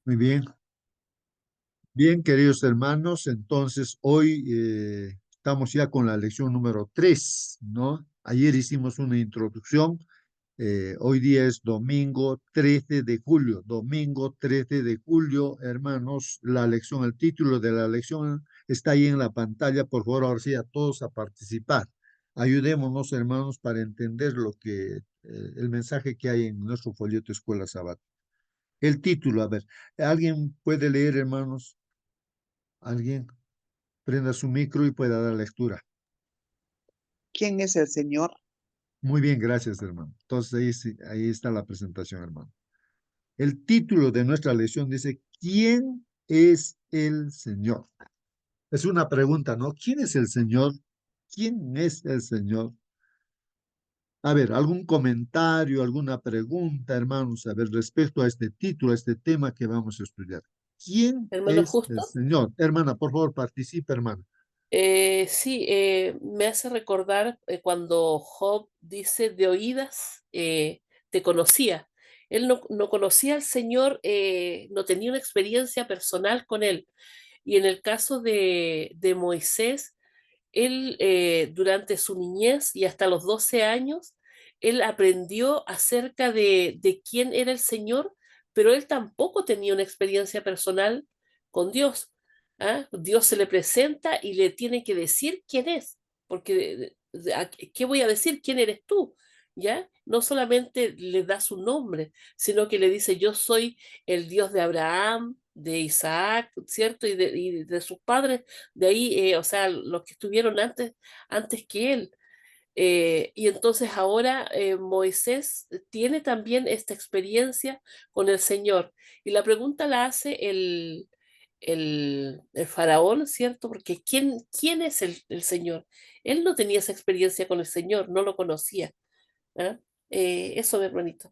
Muy bien, bien, queridos hermanos. Entonces, hoy estamos ya con la lección número 3, ¿no? Ayer hicimos una introducción. Hoy día es domingo 13 de julio. Domingo 13 de julio, hermanos. La lección, el título de la lección está ahí en la pantalla. Por favor, ahora sí, a todos a participar. Ayudémonos, hermanos, para entender el mensaje que hay en nuestro folleto Escuela Sabática. El título, a ver, ¿alguien puede leer, hermanos? Alguien prenda su micro y pueda dar lectura. ¿Quién es el Señor? Muy bien, gracias, hermano. Entonces ahí está la presentación, hermano. El título de nuestra lección dice, ¿quién es el Señor? Es una pregunta, ¿no? ¿Quién es el Señor? ¿Quién es el Señor? A ver, algún comentario, alguna pregunta, hermanos, a ver, respecto a este título, a este tema que vamos a estudiar. ¿Quién Hermano es el Justo, Señor? Hermana, por favor, participe, hermana. sí, me hace recordar cuando Job dice de oídas, te conocía. Él no conocía al Señor, no tenía una experiencia personal con él. Y en el caso de Moisés, él durante su niñez y hasta los 12 años, él aprendió acerca de quién era el Señor, pero él tampoco tenía una experiencia personal con Dios. ¿Ah? Dios se le presenta y le tiene que decir quién es, porque ¿qué voy a decir? ¿Quién eres tú? ¿Ya? No solamente le da su nombre, sino que le dice, yo soy el Dios de Abraham, de Isaac, ¿cierto? Y de sus padres, de ahí, o sea, los que estuvieron antes que él. Y entonces ahora Moisés tiene también esta experiencia con el Señor. Y la pregunta la hace el faraón, ¿cierto? Porque ¿quién es el Señor? Él no tenía esa experiencia con el Señor, no lo conocía. ¿Ah? Eso, mi hermanito.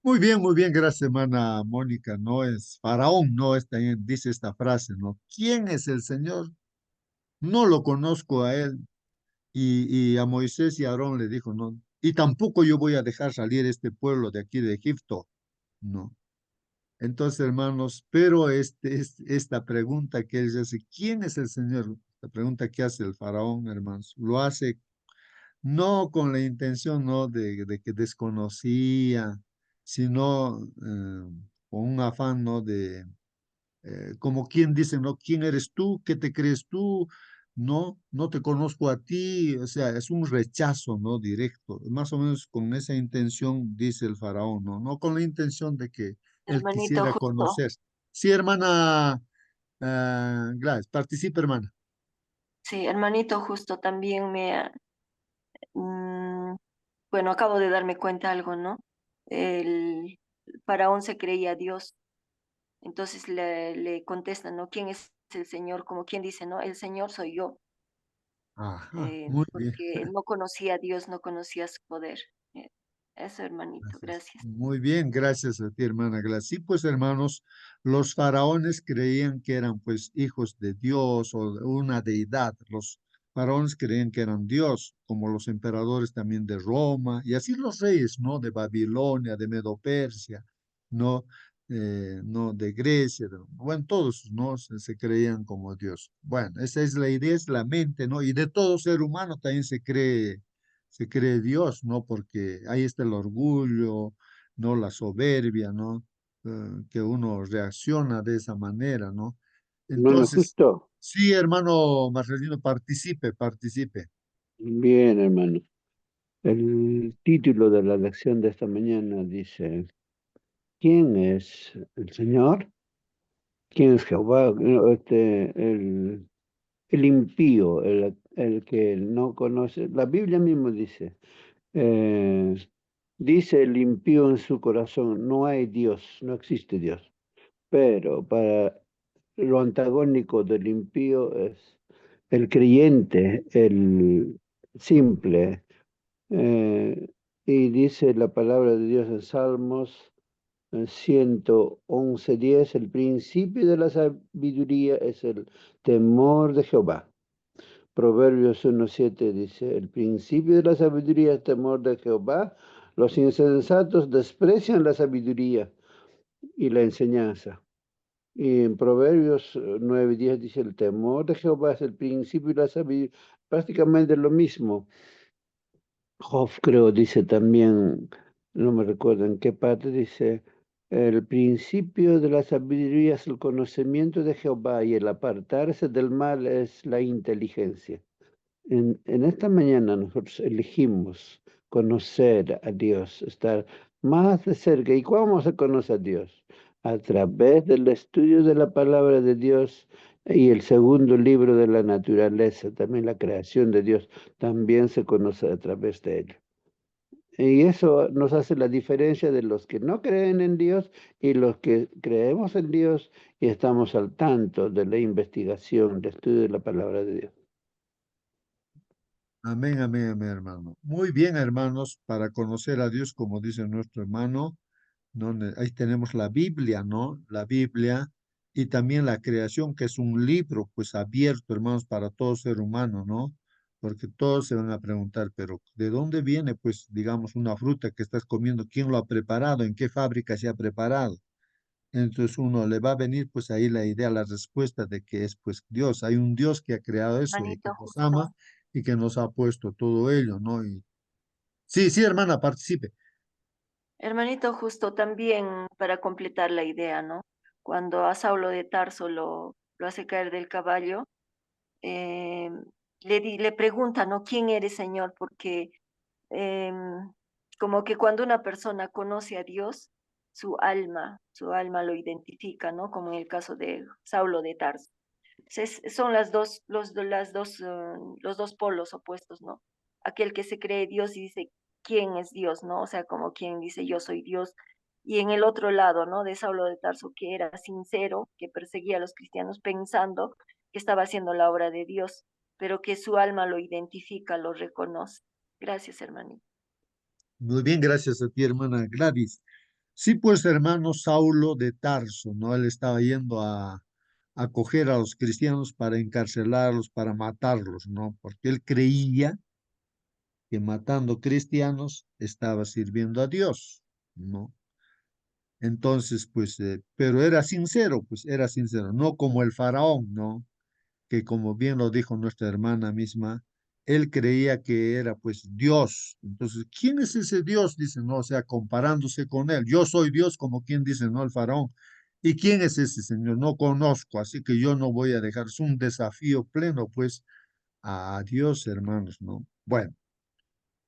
Muy bien, gracias, hermana Mónica. No es Faraón, no está, dice esta frase, ¿no? ¿Quién es el Señor? No lo conozco a él. Y a Moisés y a Aarón le dijo, no, y tampoco yo voy a dejar salir este pueblo de aquí de Egipto, no. Entonces, hermanos, pero esta pregunta que él hace, ¿quién es el Señor? La pregunta que hace el faraón, hermanos, lo hace no con la intención, ¿no? De que desconocía, sino con un afán, ¿no? Como quien dice, ¿no? ¿Quién eres tú? ¿Qué te crees tú? No, no te conozco a ti. O sea, es un rechazo, ¿no? Directo. Más o menos con esa intención, dice el faraón, ¿no? No con la intención de que él Hermanito quisiera justo, conocer. Sí, hermana Gladys, participa, hermana. sí, hermanito justo también mm, bueno, acabo de darme cuenta algo, ¿no? El faraón se creía Dios, entonces le contestan, ¿no? ¿Quién es el Señor? Como quien dice, ¿no? El Señor soy yo, Ajá, muy bien. porque no conocía a Dios, no conocía su poder. Eh, Eso, hermanito, Gracias. gracias. Muy bien, gracias a ti, hermana Glass. Sí, pues, hermanos, los faraones creían que eran, pues, hijos de Dios o de una deidad. Los faraones creían que eran Dios, como los emperadores también de Roma, y así los reyes, ¿no? De Babilonia, de Medo-Persia, ¿no? No, de Grecia, bueno, todos, ¿no? Se creían como Dios. Bueno, esa es la idea, es la mente, ¿no? Y de todo ser humano también se cree Dios, ¿no? Porque ahí está el orgullo, ¿no? La soberbia, ¿no? Que uno reacciona de esa manera, ¿no? Hermano, Entonces, justo. sí, hermano Marcelino, participe, participe. Bien, hermano. El título de la lección de esta mañana dice, ¿quién es el Señor? ¿Quién es Jehová? No, el impío, el que no conoce. La Biblia mismo dice, eh, dice el impío en su corazón, no hay Dios, no existe Dios. Pero para lo antagónico del impío es el creyente, el simple. Eh, y dice la palabra de Dios en Salmos 111:10, el principio de la sabiduría es el temor de Jehová. Proverbios 1:7 dice, el principio de la sabiduría es temor de Jehová, Los insensatos desprecian la sabiduría y la enseñanza. Y en Proverbios 9:10 dice, el temor de Jehová es el principio y la sabiduría, prácticamente lo mismo. Job creo dice también, no me recuerdo en qué parte, dice, el principio de la sabiduría es el conocimiento de Jehová y el apartarse del mal es la inteligencia. En esta mañana nosotros elegimos conocer a Dios, estar más de cerca. ¿Y cómo vamos a conocer a Dios? A través del estudio de la palabra de Dios y el segundo libro de la naturaleza, también la creación de Dios, también se conoce a través de él. Y eso nos hace la diferencia de los que no creen en Dios y los que creemos en Dios y estamos al tanto de la investigación, del estudio de la palabra de Dios. Amén, amén, amén, hermano. Muy bien, hermanos, para conocer a Dios, como dice nuestro hermano, ¿no? Ahí tenemos la Biblia, ¿no? La Biblia y también la creación, que es un libro, pues abierto, hermanos, para todo ser humano, ¿no? Porque todos se van a preguntar, pero ¿de dónde viene, pues, digamos, una fruta que estás comiendo? ¿Quién lo ha preparado? ¿En qué fábrica se ha preparado? Entonces uno le va a venir, pues, ahí la idea, la respuesta de que es, pues, Dios. Hay un Dios que ha creado eso y que Hermanito, nos justo. ama y que nos ha puesto todo ello, ¿no? Y sí, sí, hermana, participe. Hermanito, justo también para completar la idea, ¿no? Cuando a Saulo de Tarso lo hace caer del caballo, eh, le pregunta, ¿no? ¿Quién eres, Señor? Porque em, como que cuando una persona conoce a Dios, su alma lo identifica, ¿no? Como en el caso de Saulo de Tarso. Son los dos polos opuestos, ¿no? Aquel que se cree Dios y dice, ¿quién es Dios, no? O sea, como quien dice, yo soy Dios. Y en el otro lado, ¿no? De Saulo de Tarso, que era sincero, que perseguía a los cristianos pensando que estaba haciendo la obra de Dios, pero que su alma lo identifica, lo reconoce. Gracias, hermanito. Muy bien, gracias a ti, hermana Gladys. Sí, pues, hermano Saulo de Tarso, ¿no? Él estaba yendo a coger a los cristianos para encarcelarlos, para matarlos, ¿no? Porque él creía que matando cristianos estaba sirviendo a Dios, ¿no? Entonces, pues, pero era sincero, pues era sincero, no como el faraón, ¿no? Que como bien lo dijo nuestra hermana misma, él creía que era pues Dios. Entonces, ¿quién es ese Dios? Dice, no, o sea, comparándose con él. Yo soy Dios, como quien dice, no, el faraón. ¿Y quién es ese señor? No conozco, así que yo no voy a dejar. Es un desafío pleno, pues, a Dios, hermanos, ¿no? Bueno,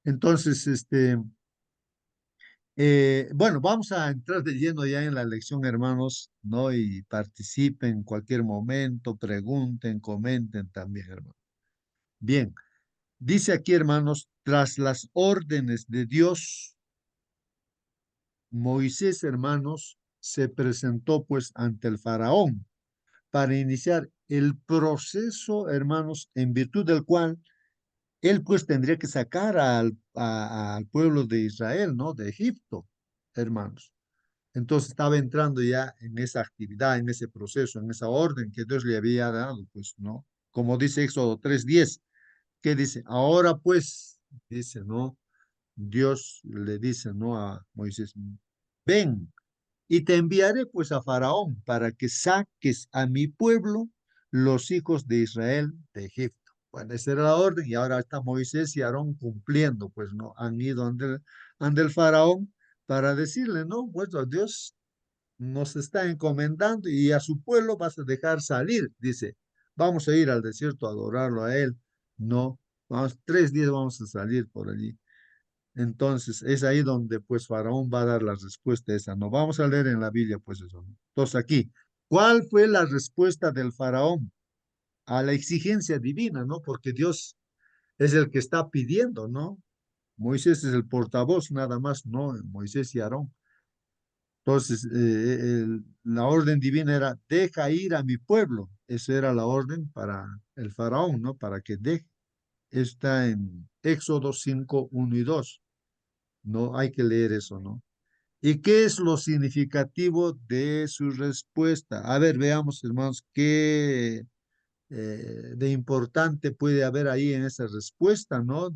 entonces, bueno, vamos a entrar de lleno ya en la lección, hermanos, ¿no? Y participen en cualquier momento, pregunten, comenten también, hermanos. Bien, dice aquí, hermanos, tras las órdenes de Dios, Moisés, hermanos, se presentó pues ante el faraón para iniciar el proceso, hermanos, en virtud del cual él pues tendría que sacar al pueblo de Israel, ¿no? De Egipto, hermanos. Entonces estaba entrando ya en esa actividad, en ese proceso, en esa orden que Dios le había dado, pues, ¿no? Como dice Éxodo 3:10, que dice, ahora pues, dice, ¿no? Dios le dice, ¿no? A Moisés, ven y te enviaré pues a Faraón para que saques a mi pueblo, los hijos de Israel, de Egipto. Bueno, esa era la orden y ahora está Moisés y Aarón cumpliendo, pues, ¿no? Han ido ante el Faraón para decirle, ¿no? Bueno, Dios nos está encomendando y a su pueblo vas a dejar salir. Dice, vamos a ir al desierto a adorarlo a él. No, vamos, 3 días vamos a salir por allí. Entonces, es ahí donde pues Faraón va a dar la respuesta esa. No vamos a leer en la Biblia pues eso, ¿no? Entonces aquí, ¿cuál fue la respuesta del Faraón a la exigencia divina, ¿no? Porque Dios es el que está pidiendo, ¿no? Moisés es el portavoz nada más, no Moisés y Aarón. Entonces, la orden divina era, deja ir a mi pueblo. Esa era la orden para el faraón, ¿no? Para que deje. Está en Éxodo 5:1 y 2. No hay que leer eso, ¿no? ¿Y qué es lo significativo de su respuesta? A ver, veamos, hermanos, qué de importante puede haber ahí en esa respuesta, ¿no?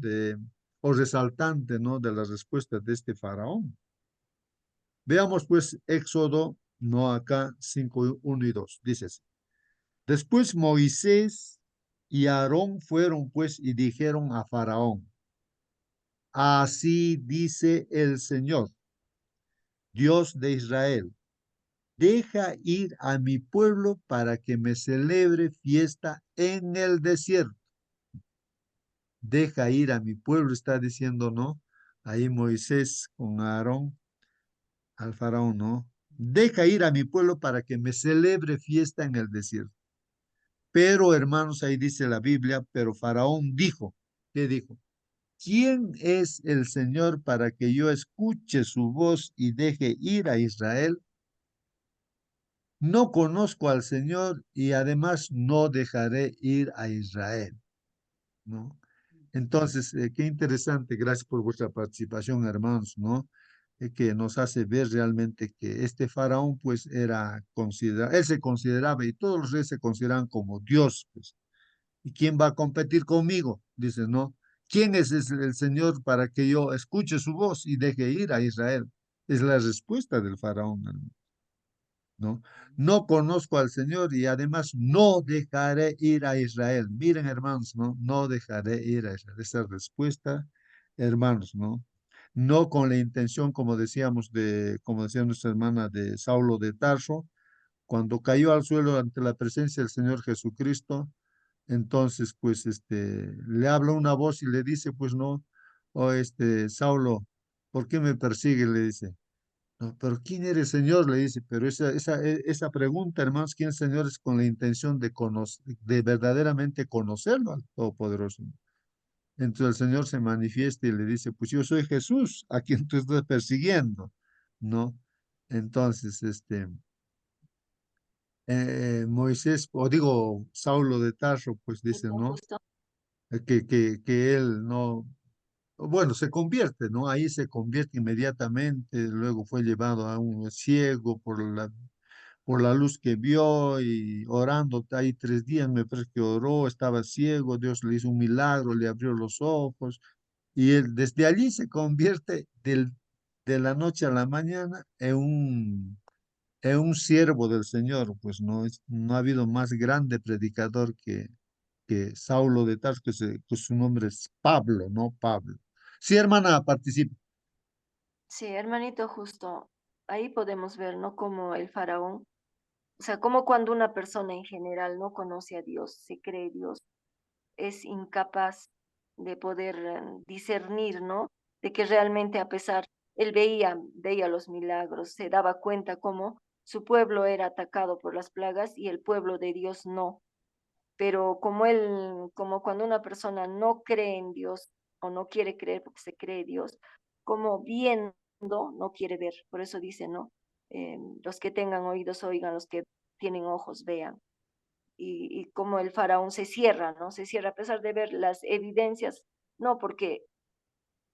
o resaltante, ¿no? De la respuesta de este faraón. Veamos pues Éxodo, no acá, 5, 1 y 2. Dice así. Después Moisés y Aarón fueron pues y dijeron a Faraón, así dice el Señor, Dios de Israel, deja ir a mi pueblo para que me celebre fiesta en el desierto. Deja ir a mi pueblo, está diciendo, ¿no? Ahí Moisés con Aarón al faraón, ¿no? Deja ir a mi pueblo para que me celebre fiesta en el desierto. Pero, hermanos, ahí dice la Biblia, pero Faraón dijo, ¿qué dijo? ¿Quién es el Señor para que yo escuche su voz y deje ir a Israel? No conozco al Señor y además no dejaré ir a Israel, ¿no? Entonces, qué interesante, gracias por vuestra participación, hermanos, ¿no? Que nos hace ver realmente que este faraón, pues, era considerado, él se consideraba y todos los reyes se consideraban como Dios, pues. ¿Y quién va a competir conmigo? Dice, ¿no? ¿Quién es el Señor para que yo escuche su voz y deje ir a Israel? Es la respuesta del faraón, hermano, ¿no? No conozco al Señor y además no dejaré ir a Israel. Miren, hermanos, ¿no? No dejaré ir a Israel. Esa respuesta, hermanos, ¿no? No con la intención, como decíamos, como decía nuestra hermana, de Saulo de Tarso, cuando cayó al suelo ante la presencia del Señor Jesucristo, entonces, pues, le habla una voz y le dice, pues, no, o Saulo, ¿por qué me persigue? Le dice. No, pero ¿quién eres, Señor? Le dice, pero esa pregunta, hermanos, ¿quién es Señor? Es con la intención de de verdaderamente conocerlo al Todopoderoso. Entonces el Señor se manifiesta y le dice, pues yo soy Jesús, a quien tú estás persiguiendo, ¿no? Entonces, Moisés, o digo, Saulo de Tarso, pues dice, Justo, ¿no? justo. Que él no, bueno, se convierte, ¿no? Ahí se convierte inmediatamente, luego fue llevado a un ciego por la luz que vio y orando ahí 3 días, me parece que oró, estaba ciego, Dios le hizo un milagro, le abrió los ojos y él desde allí se convierte de la noche a la mañana en un siervo del Señor, pues no ha habido más grande predicador que Saulo de Tarso, que su nombre es Pablo, ¿no? Pablo. Sí, hermana, participa. Sí, hermanito, justo ahí podemos ver, ¿no? Como el faraón, o sea, como cuando una persona en general no conoce a Dios, se cree Dios, es incapaz de poder discernir, ¿no? De que realmente a pesar, él veía los milagros, se daba cuenta cómo su pueblo era atacado por las plagas y el pueblo de Dios no. Pero como cuando una persona no cree en Dios o no quiere creer porque se cree Dios, como viendo, no quiere ver. Por eso dice, ¿no? Los que tengan oídos oigan, los que tienen ojos vean. Y como el faraón se cierra, ¿no? Se cierra a pesar de ver las evidencias, no, porque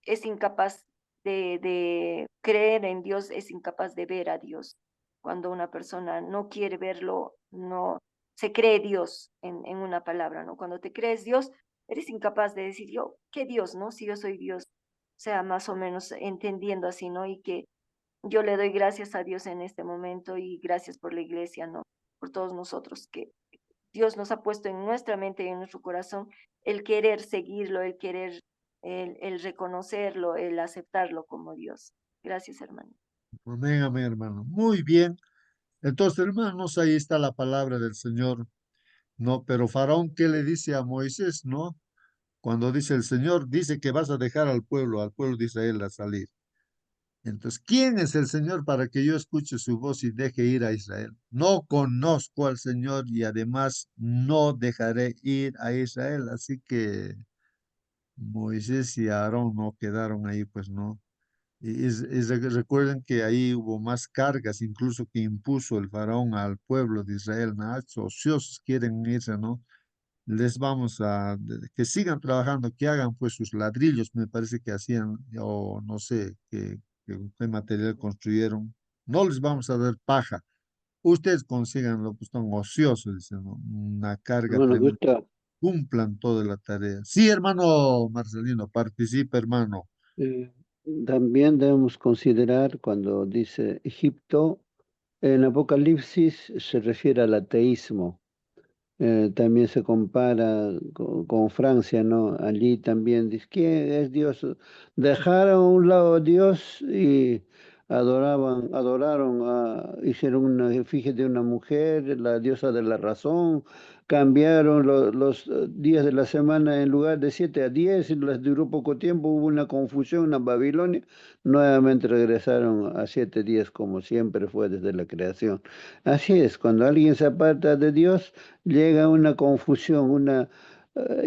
es incapaz de creer en Dios, es incapaz de ver a Dios. Cuando una persona no quiere verlo, no se cree Dios en una palabra, ¿no? Cuando te crees Dios, eres incapaz de decir yo, ¿qué Dios, no? Si yo soy Dios, o sea, más o menos entendiendo así, ¿no? Y que yo le doy gracias a Dios en este momento y gracias por la iglesia, ¿no? Por todos nosotros que Dios nos ha puesto en nuestra mente y en nuestro corazón el querer seguirlo, el querer, el reconocerlo, el aceptarlo como Dios. Gracias, hermano. Amén, amén, hermano. Muy bien. Entonces, hermanos, ahí está la palabra del Señor, ¿no? Pero Faraón, ¿qué le dice a Moisés, no? Cuando dice el Señor, dice que vas a dejar al pueblo de Israel a salir. Entonces, ¿quién es el Señor para que yo escuche su voz y deje ir a Israel? No conozco al Señor y además no dejaré ir a Israel. Así que Moisés y Aarón no quedaron ahí, pues no. Recuerden que ahí hubo más cargas, incluso que impuso el faraón al pueblo de Israel, ¿no? Ociosos quieren irse, ¿no? Les vamos que sigan trabajando, que hagan pues sus ladrillos, me parece que hacían, o no sé qué material construyeron. No les vamos a dar paja. Ustedes consíganlo, pues están ociosos, dicen, ¿no? Una carga Hermano tremenda. Gusta, cumplan toda la tarea. Sí, hermano Marcelino, participa, hermano. Eh, También debemos considerar cuando dice Egipto, en Apocalipsis se refiere al ateísmo. También se compara con Francia, ¿no? Allí también dice, ¿quién es Dios? Dejaron a un lado a Dios y hicieron una efigie de una mujer, la diosa de la razón, cambiaron los días de la semana en lugar de 7 a 10 y les duró poco tiempo, hubo una confusión en Babilonia, nuevamente regresaron a 7 días como siempre fue desde la creación. Así es, cuando alguien se aparta de Dios, llega una confusión, una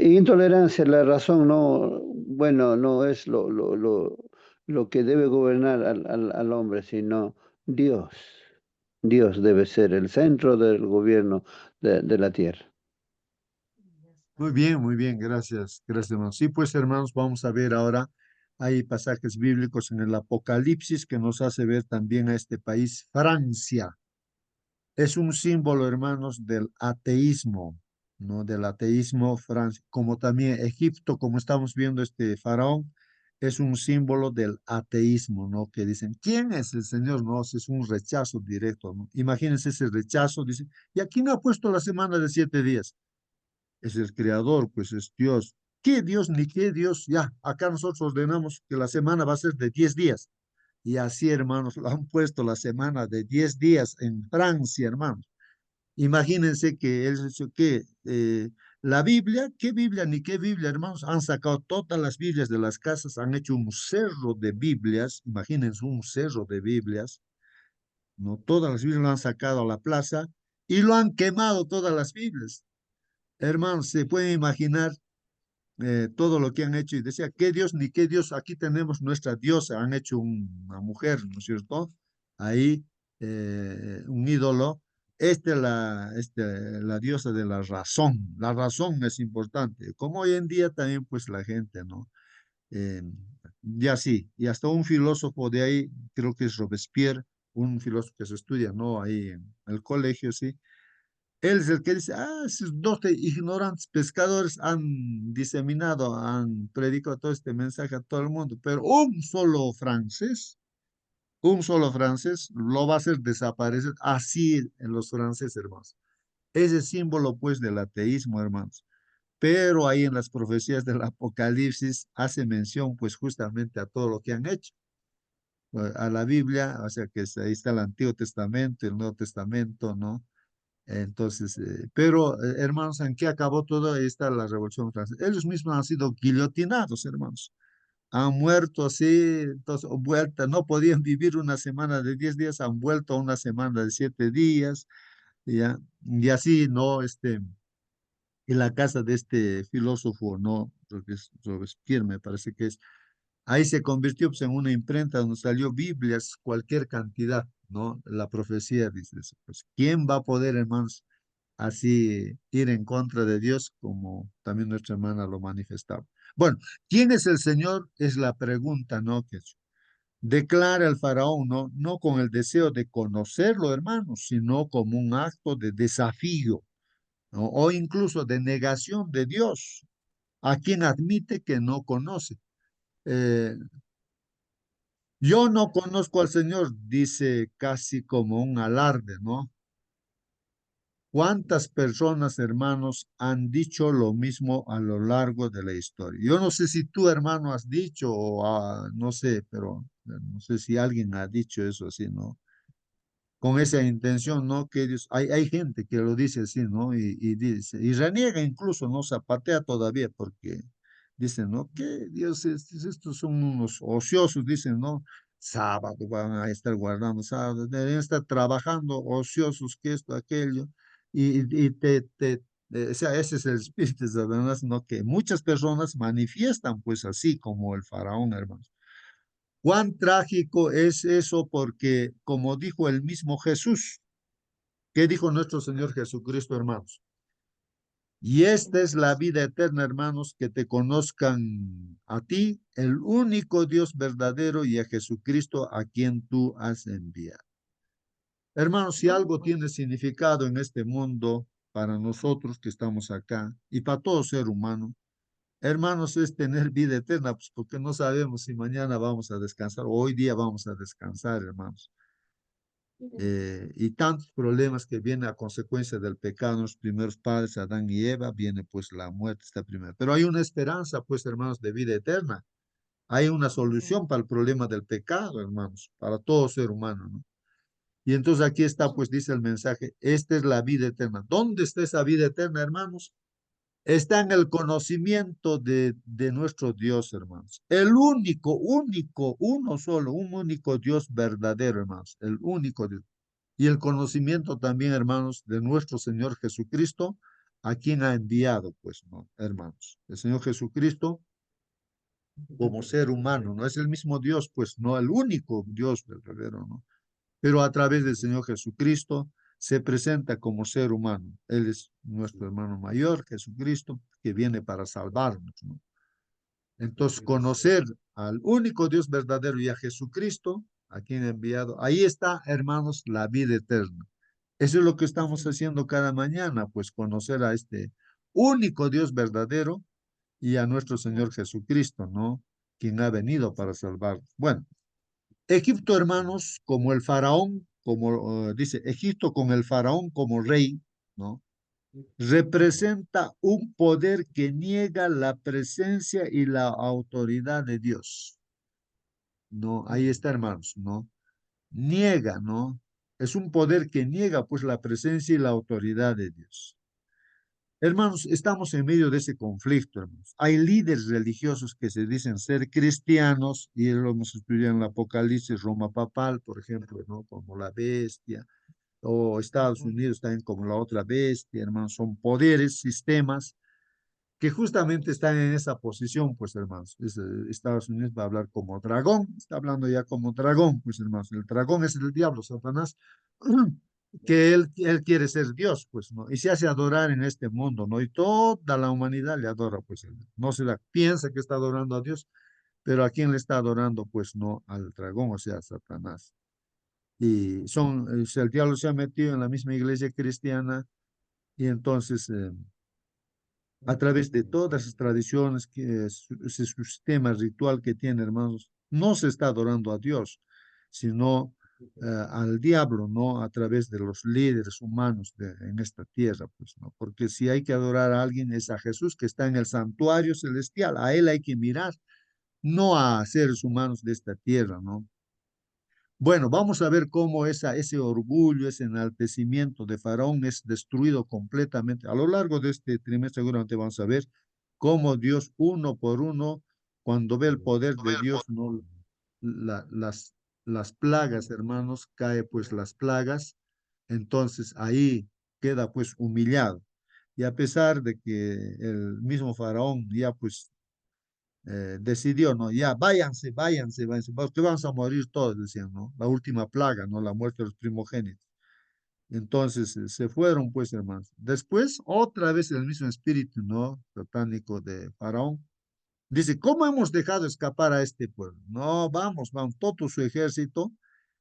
intolerancia a la razón, no, bueno, no es lo que debe gobernar al hombre, sino Dios. Dios debe ser el centro del gobierno de la tierra. Muy bien, gracias, gracias, hermano. Sí, pues, hermanos, vamos a ver ahora, hay pasajes bíblicos en el Apocalipsis que nos hace ver también a este país, Francia. Es un símbolo, hermanos, del ateísmo, ¿no? Del ateísmo, Francia, como también Egipto, como estamos viendo este faraón, es un símbolo del ateísmo, ¿no? Que dicen, ¿quién es el Señor? No, es un rechazo directo, ¿no? Imagínense ese rechazo, dicen, ¿y a quién ha puesto la semana de 7 días? Es el creador, pues es Dios. ¿Qué Dios ni qué Dios? Ya, acá nosotros ordenamos que la semana va a ser de 10 días. Y así, hermanos, lo han puesto la semana de 10 días en Francia, hermanos. Imagínense que él dice que la Biblia, ¿qué Biblia ni qué Biblia, hermanos? Han sacado todas las Biblias de las casas, han hecho un cerro de Biblias, imagínense un cerro de Biblias, ¿no? Todas las Biblias lo han sacado a la plaza y lo han quemado todas las Biblias. Hermanos, se pueden imaginar todo lo que han hecho y decía, ¿qué Dios ni qué Dios? Aquí tenemos nuestra diosa, han hecho una mujer, ¿no es cierto? Ahí, un ídolo. La diosa de la razón. La razón es importante. Como hoy en día también, pues la gente, ¿no? Eh, ya sí, y hasta un filósofo de ahí, creo que es Robespierre, un filósofo que se estudia, ¿no? Ahí en el colegio, sí. Él es el que dice, esos 12 ignorantes pescadores han diseminado, han predicado todo este mensaje a todo el mundo, pero un solo francés lo va a hacer desaparecer así en los franceses, hermanos. Ese símbolo, pues, del ateísmo, hermanos. Pero ahí en las profecías del Apocalipsis hace mención, pues, justamente a todo lo que han hecho. A la Biblia, o sea que ahí está el Antiguo Testamento, el Nuevo Testamento, ¿no? Entonces, pero hermanos, ¿en qué acabó todo? Ahí está la Revolución Francesa. Ellos mismos han sido guillotinados, hermanos. Han muerto así, entonces, vuelta, no podían vivir una semana de 10 días, han vuelto a una semana de 7 días, ya, y así, ¿no? En la casa de este filósofo, ¿no? Creo que es Robespierre, me parece que es. Ahí se convirtió pues, en una imprenta donde salió Biblias, cualquier cantidad, ¿no? La profecía dice eso. Pues, ¿quién va a poder, hermanos, así ir en contra de Dios como también nuestra hermana lo manifestaba? Bueno, ¿quién es el Señor? Es la pregunta, ¿no? Que declara el faraón, ¿no? No con el deseo de conocerlo, hermanos, sino como un acto de desafío, ¿no? O incluso de negación de Dios a quien admite que no conoce. Eh, yo no conozco al Señor, dice casi como un alarde, ¿no? ¿Cuántas personas, hermanos, han dicho lo mismo a lo largo de la historia? Yo no sé si tú, hermano, has dicho o no sé, pero no sé si alguien ha dicho eso así, ¿no? Con esa intención, ¿no? Que Dios, hay gente que lo dice así, ¿no? Y dice, y reniega incluso, ¿no? Zapatea todavía porque dicen, ¿no? Que Dios, estos son unos ociosos, dicen, ¿no? Sábado van a estar guardando sábado, deben estar trabajando ociosos, que esto, aquello, y o sea, ese es el espíritu de Satanás, ¿no? Que muchas personas manifiestan pues así como el faraón, hermanos. Cuán trágico es eso porque, como dijo el mismo Jesús, ¿qué dijo nuestro Señor Jesucristo, hermanos? Y esta es la vida eterna, hermanos, que te conozcan a ti, el único Dios verdadero, y a Jesucristo a quien tú has enviado. Hermanos, si algo tiene significado en este mundo para nosotros que estamos acá y para todo ser humano, hermanos, es tener vida eterna, pues porque no sabemos si mañana vamos a descansar o hoy día vamos a descansar, hermanos. Y tantos problemas que vienen a consecuencia del pecado de los primeros padres, Adán y Eva, viene pues la muerte, esta primera. Pero hay una esperanza, pues, hermanos, de vida eterna. Hay una solución para el problema del pecado, hermanos, para todo ser humano, ¿no? Y entonces aquí está, pues, dice el mensaje, esta es la vida eterna. ¿Dónde está esa vida eterna, hermanos? Está en el conocimiento de nuestro Dios, hermanos. El único, uno solo, un único Dios verdadero, hermanos. El único Dios. Y el conocimiento también, hermanos, de nuestro Señor Jesucristo, a quien ha enviado, pues, ¿no, hermanos? El Señor Jesucristo como ser humano, no es el mismo Dios, pues, no el único Dios verdadero, ¿no? Pero a través del Señor Jesucristo se presenta como ser humano. Él es nuestro hermano mayor, Jesucristo, que viene para salvarnos, ¿no? Entonces, conocer al único Dios verdadero y a Jesucristo, a quien ha enviado, ahí está, hermanos, la vida eterna. Eso es lo que estamos haciendo cada mañana, pues conocer a este único Dios verdadero y a nuestro Señor Jesucristo, ¿no? Quien ha venido para salvarnos. Bueno, Egipto, hermanos, como el faraón, como dice, Egipto con el faraón como rey, ¿no? Representa un poder que niega la presencia y la autoridad de Dios, ¿no? Ahí está, hermanos, ¿no? Niega, ¿no? Es un poder que niega, pues, la presencia y la autoridad de Dios. Hermanos, estamos en medio de ese conflicto, hermanos. Hay líderes religiosos que se dicen ser cristianos, y lo hemos estudiado en el Apocalipsis, Roma papal, por ejemplo, ¿no? Como la bestia, o Estados Unidos también como la otra bestia, hermanos. Son poderes, sistemas que justamente están en esa posición, pues, hermanos. Estados Unidos va a hablar como dragón, está hablando ya como dragón, pues, hermanos. El dragón es el diablo, Satanás, que él quiere ser Dios, pues, ¿no? Y se hace adorar en este mundo, ¿no? Y toda la humanidad le adora, pues, no se la piensa que está adorando a Dios, pero ¿a quién le está adorando? Pues no al dragón, o sea, a Satanás. Y el diablo se ha metido en la misma iglesia cristiana y entonces a través de todas esas tradiciones, ese sistema ritual que tiene, hermanos, no se está adorando a Dios, sino al diablo, ¿no? A través de los líderes humanos en esta tierra, pues, ¿no? Porque si hay que adorar a alguien es a Jesús que está en el santuario celestial, a él hay que mirar, no a seres humanos de esta tierra, ¿no? Bueno, vamos a ver cómo ese orgullo, ese enaltecimiento de Faraón es destruido completamente. A lo largo de este trimestre seguramente vamos a ver cómo Dios uno por uno, cuando ve el poder de Dios, no la- las, las plagas, hermanos, cae pues las plagas, entonces ahí queda pues humillado. Y a pesar de que el mismo Faraón ya pues decidió, ¿no? Ya, váyanse, porque vamos a morir todos, decían, ¿no? La última plaga, ¿no? La muerte de los primogénitos. Entonces se fueron, pues, hermanos. Después, otra vez el mismo espíritu, ¿no? Satánico de Faraón. Dice, ¿cómo hemos dejado escapar a este pueblo? No, vamos, todo su ejército,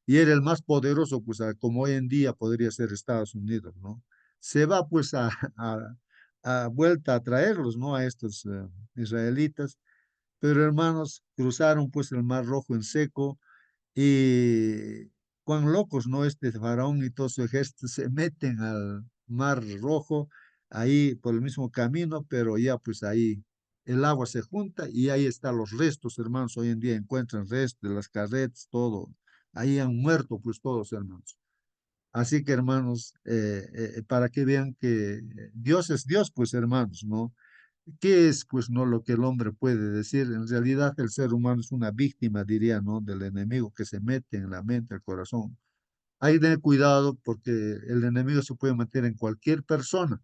y era el más poderoso, pues, como hoy en día podría ser Estados Unidos, ¿no? Se va, pues, a vuelta a traerlos, ¿no? A estos israelitas, pero hermanos, cruzaron pues el Mar Rojo en seco y cuán locos, ¿no? Este faraón y todo su ejército se meten al Mar Rojo, ahí por el mismo camino, pero ya pues ahí el agua se junta y ahí están los restos, hermanos. Hoy en día encuentran restos de las carretas, todo. Ahí han muerto pues todos, hermanos. Así que, hermanos, para que vean que Dios es Dios, pues, hermanos, ¿no? ¿Qué es, pues, no lo que el hombre puede decir? En realidad, el ser humano es una víctima, diría, ¿no? Del enemigo que se mete en la mente, el corazón. Hay que tener cuidado porque el enemigo se puede meter en cualquier persona,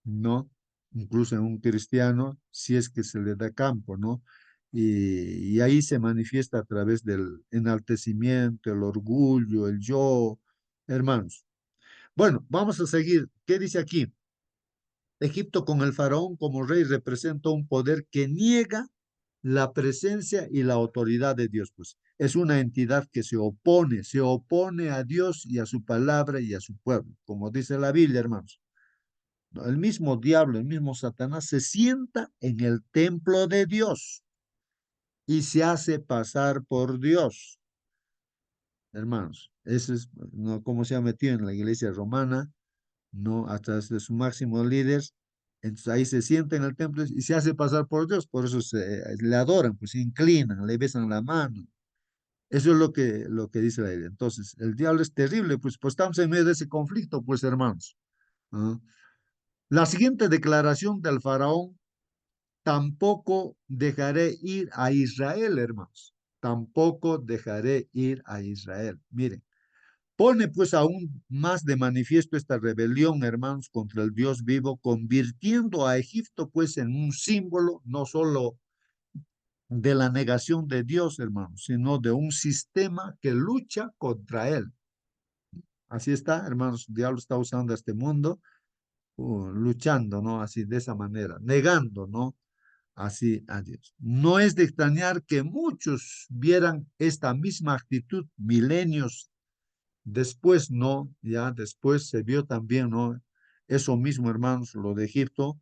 ¿no? Incluso en un cristiano, si es que se le da campo, ¿no? Y ahí se manifiesta a través del enaltecimiento, el orgullo, el yo, hermanos. Bueno, vamos a seguir. ¿Qué dice aquí? Egipto con el faraón como rey representa un poder que niega la presencia y la autoridad de Dios. Pues es una entidad que se opone a Dios y a su palabra y a su pueblo, como dice la Biblia, hermanos. El mismo diablo, el mismo Satanás se sienta en el templo de Dios y se hace pasar por Dios, hermanos. Eso es, ¿no? Cómo se ha metido en la iglesia romana, ¿no? Hasta de su máximo líder. Entonces ahí se sienta en el templo y se hace pasar por Dios. Por eso le adoran, pues se inclinan, le besan la mano. Eso es lo que dice la Biblia. Entonces, el diablo es terrible, pues estamos en medio de ese conflicto, pues hermanos. ¿Ah? La siguiente declaración del faraón: tampoco dejaré ir a Israel, hermanos. Tampoco dejaré ir a Israel. Miren, pone pues aún más de manifiesto esta rebelión, hermanos, contra el Dios vivo, convirtiendo a Egipto pues en un símbolo no solo de la negación de Dios, hermanos, sino de un sistema que lucha contra él. Así está, hermanos, el diablo está usando este mundo, luchando, ¿no? Así, de esa manera, negando, ¿no? Así a Dios. No es de extrañar que muchos vieran esta misma actitud milenios después, ¿no? Ya después se vio también, ¿no? Eso mismo, hermanos, lo de Egipto.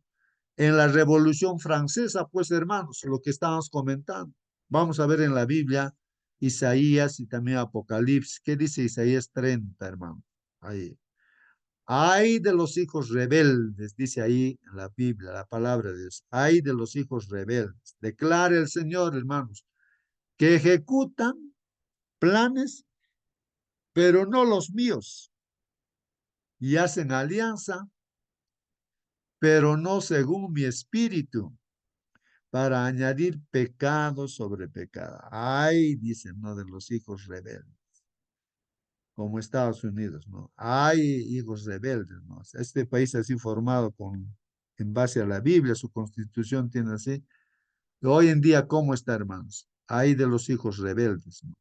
En la Revolución Francesa, pues, hermanos, lo que estábamos comentando. Vamos a ver en la Biblia, Isaías y también Apocalipsis. ¿Qué dice Isaías 30, hermano? Ahí. Ay de los hijos rebeldes, dice ahí en la Biblia, la palabra de Dios. Ay de los hijos rebeldes. Declare el Señor, hermanos, que ejecutan planes, pero no los míos, y hacen alianza, pero no según mi espíritu, para añadir pecado sobre pecado. Ay, dicen, ¿no? De los hijos rebeldes, como Estados Unidos, ¿no? Hay hijos rebeldes, ¿no? O sea, este país así formado en base a la Biblia, su constitución tiene así. Hoy en día, ¿cómo está, hermanos? Hay de los hijos rebeldes, ¿no?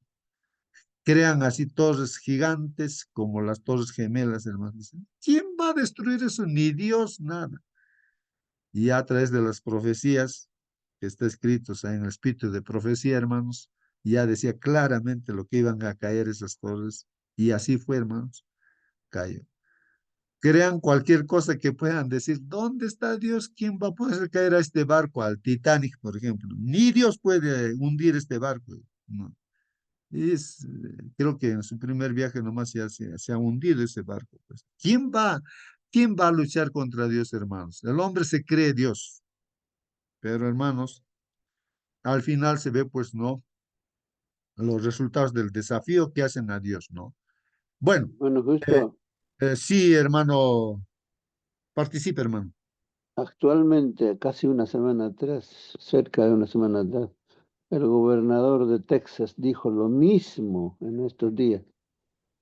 Crean así torres gigantes como las torres gemelas, hermanos. Dicen, ¿quién va a destruir eso? Ni Dios, nada. Y a través de las profecías que está escritos en el espíritu de profecía, hermanos, ya decía claramente lo que iban a caer esas torres. Y así fue, hermanos, cayó. Crean cualquier cosa que puedan decir, ¿dónde está Dios? ¿Quién va a poder caer a este barco, al Titanic, por ejemplo? Ni Dios puede hundir este barco. No. Creo que en su primer viaje nomás ya se ha hundido ese barco. Pues. ¿Quién va a luchar contra Dios, hermanos? El hombre se cree Dios, pero hermanos, al final se ve, pues, no, los resultados del desafío que hacen a Dios, ¿no? Bueno, Bueno, eh, justo sí, hermano, participe, hermano. actualmente, casi una semana atrás, cerca de una semana atrás, el gobernador de Texas dijo lo mismo en estos días.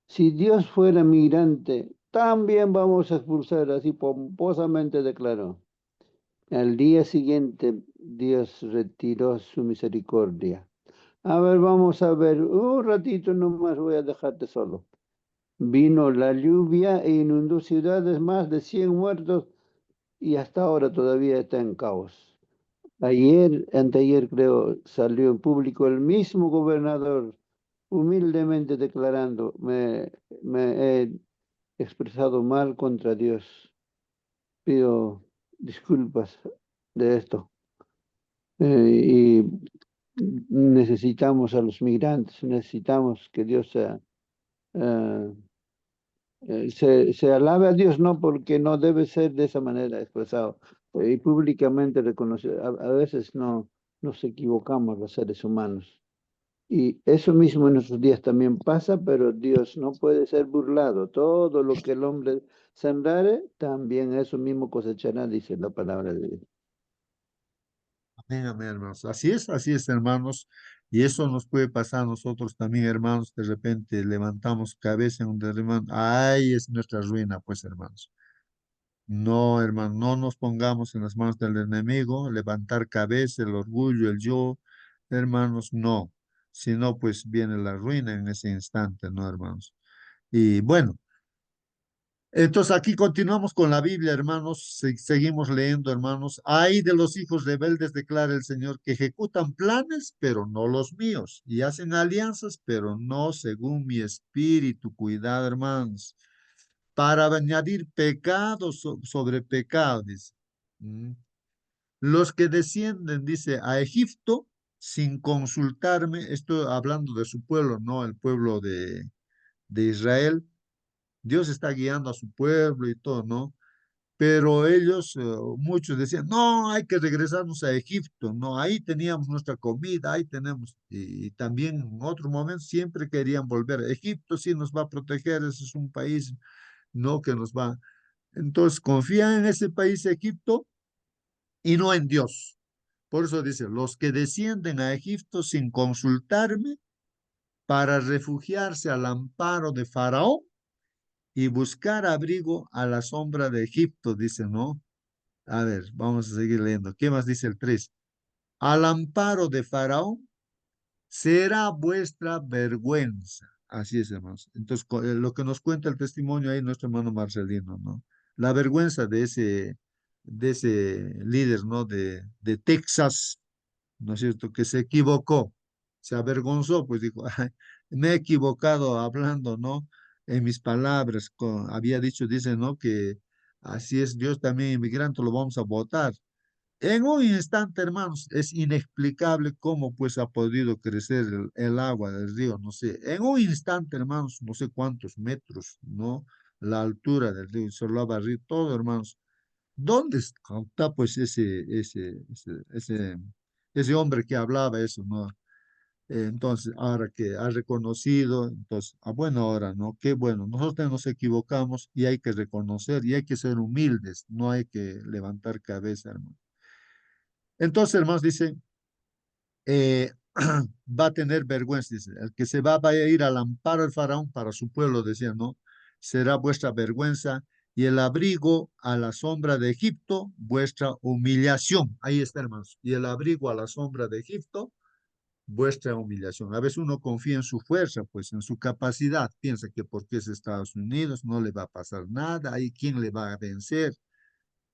Si Dios fuera migrante, también vamos a expulsar, así pomposamente declaró. Al día siguiente, Dios retiró su misericordia. A ver, vamos a ver, un ratito nomás voy a dejarte solo. Vino la lluvia e inundó ciudades, más de 100 muertos y hasta ahora todavía está en caos. Ayer, anteayer creo, salió en público el mismo gobernador, humildemente declarando, me he expresado mal contra Dios. Pido disculpas de esto. Y necesitamos a los migrantes, necesitamos que Dios eh, se alabe a Dios, no porque no debe ser de esa manera expresado y públicamente reconocido. A veces no nos equivocamos los seres humanos. Y eso mismo en nuestros días también pasa, pero Dios no puede ser burlado. Todo lo que el hombre sembrare, también eso mismo cosechará, dice la palabra de Dios. Amén, amén, hermanos. Así es, hermanos. Y eso nos puede pasar a nosotros también, hermanos. De repente levantamos cabeza en un hermano. Ay, es nuestra ruina, pues, hermanos. No, hermano, no nos pongamos en las manos del enemigo, levantar cabeza, el orgullo, el yo, hermanos, no. Si no, pues viene la ruina en ese instante, ¿no, hermanos? Y bueno. Entonces aquí continuamos con la Biblia, hermanos. Seguimos leyendo, hermanos. Ay de los hijos rebeldes, declara el Señor, que ejecutan planes, pero no los míos, y hacen alianzas, pero no según mi espíritu. Cuidado, hermanos. para añadir pecado sobre pecado, dice. Los que descienden, dice, a Egipto sin consultarme, estoy hablando de su pueblo, no el pueblo de Israel. Dios está guiando a su pueblo y todo, ¿no? Pero ellos, muchos decían, no, hay que regresarnos a Egipto, no, ahí teníamos nuestra comida, ahí tenemos, y también en otro momento siempre querían volver. Egipto sí nos va a proteger, ese es un país, no que nos va. Entonces confían en ese país, Egipto, y no en Dios. Por eso dice, los que descienden a Egipto sin consultarme para refugiarse al amparo de Faraón y buscar abrigo a la sombra de Egipto, dice, ¿no? A ver, vamos a seguir leyendo. ¿Qué más dice el 3? Al amparo de Faraón será vuestra vergüenza. Así es, hermanos. Entonces, lo que nos cuenta el testimonio ahí nuestro hermano Marcelino, ¿no? La vergüenza de ese líder, ¿no? De Texas, ¿no es cierto? Que se equivocó, se avergonzó, pues dijo, "Ay, me he equivocado hablando, ¿no? En mis palabras, había dicho, dice, ¿no? Que así es, Dios también inmigrante lo vamos a votar. En un instante, hermanos, es inexplicable cómo pues ha podido crecer el agua del río, no sé. En un instante, hermanos, no sé cuántos metros, ¿no? La altura del río, se lo ha barrido todo, hermanos. ¿Dónde está pues ese hombre que hablaba eso, ¿no? Entonces, ahora que ha reconocido, entonces, bueno, ahora, ¿no? Qué bueno, nosotros nos equivocamos y hay que reconocer y hay que ser humildes, no hay que levantar cabeza, hermano. Entonces, hermanos, dice, eh, va a tener vergüenza, dice, el que se va a ir al amparo del faraón para su pueblo, decía, ¿no? Será vuestra vergüenza y el abrigo a la sombra de Egipto, vuestra humillación. Ahí está, hermanos. Y el abrigo a la sombra de Egipto, vuestra humillación. A veces uno confía en su fuerza, pues en su capacidad. Piensa que porque es Estados Unidos no le va a pasar nada, ahí quién le va a vencer.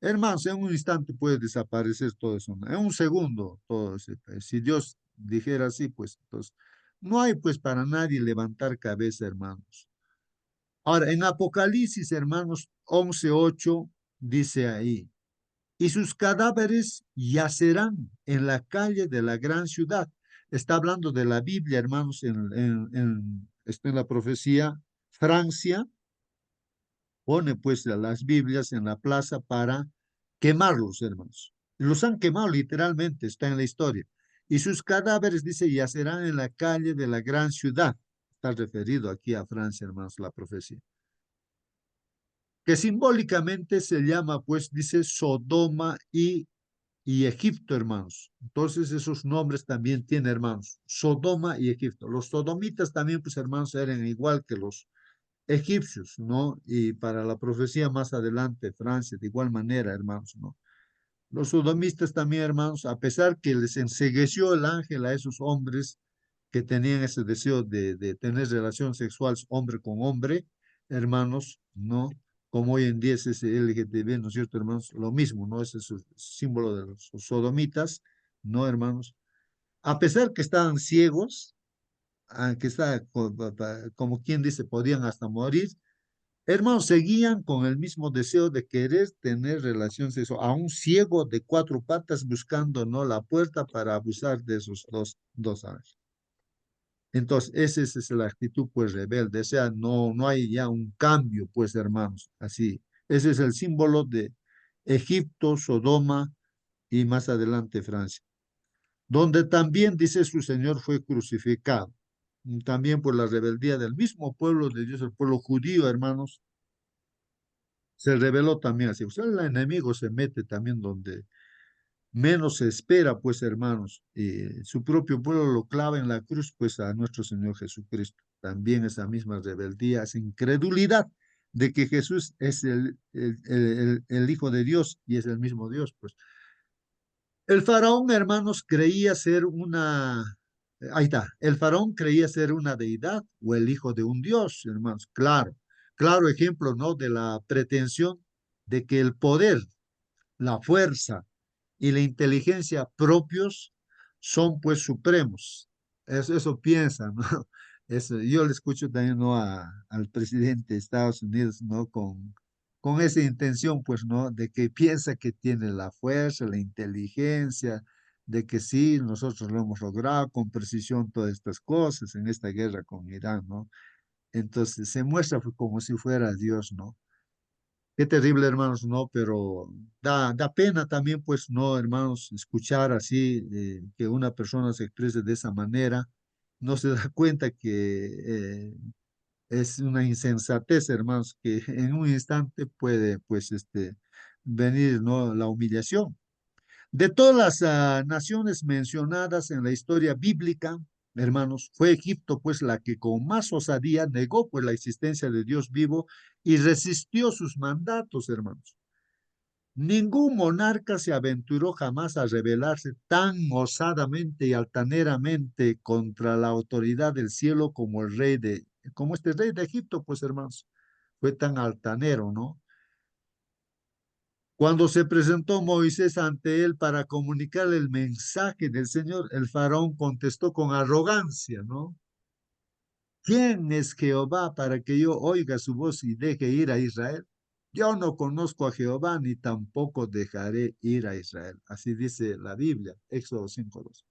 Hermanos, en un instante puede desaparecer todo eso, ¿no? En un segundo, todo eso. Si Dios dijera así, pues entonces, no hay pues para nadie levantar cabeza, hermanos. Ahora, en Apocalipsis, hermanos, 11:8 dice ahí, y sus cadáveres yacerán en la calle de la gran ciudad. Está hablando de la Biblia, hermanos, está en la profecía. Francia pone pues las Biblias en la plaza para quemarlos, hermanos. Los han quemado literalmente, está en la historia. Y sus cadáveres, dice, yacerán en la calle de la gran ciudad. Está referido aquí a Francia, hermanos, la profecía. Que simbólicamente se llama, pues, dice, Sodoma y Egipto, hermanos. Entonces, esos nombres también tienen, hermanos, Sodoma y Egipto. Los sodomitas también, pues, hermanos, eran igual que los egipcios, ¿no? Y para la profecía más adelante, Francia, de igual manera, hermanos, ¿no? Los sodomistas también, hermanos, a pesar que les encegueció el ángel a esos hombres que tenían ese deseo de tener relación sexual hombre con hombre, hermanos, ¿no? Como hoy en día es ese LGTB, ¿no es cierto, hermanos? Lo mismo, ¿no? Ese es el símbolo de los sodomitas, ¿no, hermanos? A pesar que estaban ciegos, que está como quien dice, podían hasta morir, hermanos, seguían con el mismo deseo de querer tener relación sexual, a un ciego de cuatro patas buscando, ¿no? La puerta para abusar de esos dos ángeles. Entonces, esa es la actitud, pues, rebelde. O sea, no hay ya un cambio, pues, hermanos, así. Ese es el símbolo de Egipto, Sodoma y más adelante Francia, donde también, dice su Señor, fue crucificado. También por la rebeldía del mismo pueblo de Dios, el pueblo judío, hermanos, se rebeló también así. O sea, el enemigo se mete también donde menos se espera, pues, hermanos, y su propio pueblo lo clava en la cruz, pues, a nuestro Señor Jesucristo. También esa misma rebeldía, esa incredulidad de que Jesús es el Hijo de Dios y es el mismo Dios, pues. El faraón, hermanos, creía ser ahí está, el faraón creía ser una deidad o el hijo de un dios, hermanos, claro, claro ejemplo, ¿no? De la pretensión de que el poder, la fuerza y la inteligencia propios son pues supremos. Eso piensan, ¿no? Eso, yo le escucho también, ¿no? Al presidente de Estados Unidos, ¿no? Con esa intención, pues, ¿no? De que piensa que tiene la fuerza, la inteligencia, de que sí, nosotros lo hemos logrado con precisión todas estas cosas en esta guerra con Irán, ¿no? Entonces se muestra pues, como si fuera Dios, ¿no? Qué terrible, hermanos, ¿no? Pero da pena también, pues, ¿no, hermanos? Escuchar así, que una persona se exprese de esa manera, no se da cuenta que es una insensatez, hermanos, que en un instante puede, pues, venir, ¿no? La humillación. De todas las naciones mencionadas en la historia bíblica, hermanos, fue Egipto pues la que con más osadía negó pues la existencia de Dios vivo y resistió sus mandatos, hermanos. Ningún monarca se aventuró jamás a rebelarse tan osadamente y altaneramente contra la autoridad del cielo como este rey de Egipto, pues hermanos, fue tan altanero, ¿no? Cuando se presentó Moisés ante él para comunicarle el mensaje del Señor, el faraón contestó con arrogancia, ¿no? ¿Quién es Jehová para que yo oiga su voz y deje ir a Israel? Yo no conozco a Jehová ni tampoco dejaré ir a Israel. Así dice la Biblia, Éxodo 5:2.